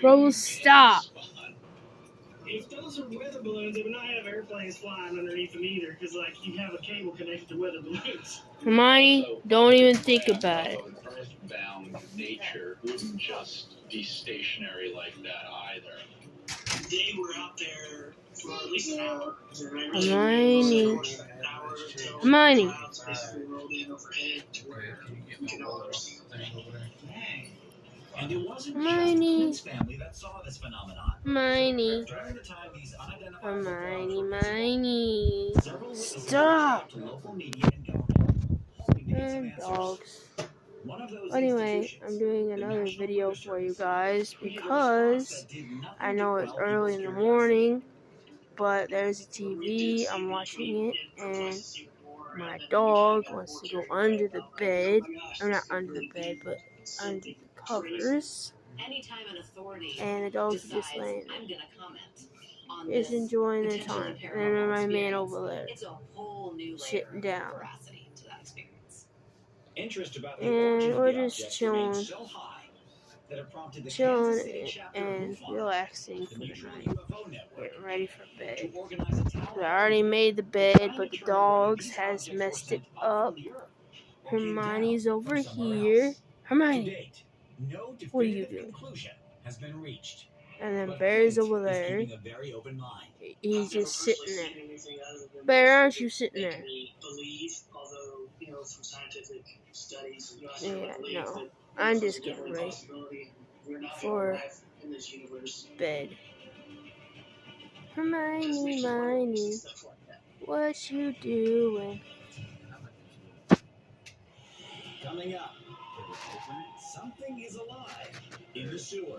Bro, stop. If those are weather balloons, they would not have airplanes flying underneath them either, because like you have a cable connected to weather balloons. Hermione, don't even think about it. Earthbound nature wouldn't just be stationary like that either. They were out there for at least an hour. Hermione. Hermione. Clouds basically rolled in overhead to where you can no longer see them. And it wasn't Hermione. just the Prince family that saw this phenomenon. Hermione. During the time these unidentified Hermione. several witnesses Stop. to local media and government, hoping to get some And answers. dogs. One of those Anyway, institutions, I'm doing the another National video Weather for you Service, guys tweeted a because response that did nothing I to know it's quell early in people's the curiosity. morning, but there's a TV, I'm watching it, and my dog wants to go under the bed, or not under the bed, but under the covers, and the dog's just laying there. Is enjoying their time, and then my man over there, sitting down. Interest about the And origin of we're the just objects chilling. remained so high that it prompted the Kansas City Chilling chapter and of MUFON, relaxing for the the Mutual night. UFO Network, Getting ready for bed. to organize a town I already made the bed, but the dogs has messed it up. Hermione's over here. Hermione, no what are you definitive doing? conclusion has been reached. And then But Bear's Pete over is there. keeping a very open mind. He's just sitting there. Bear, aren't you sitting there? Yeah, no. I'm just getting ready for bed. Hermione, Hermione, what you doing? Coming up, something is alive in the sewer.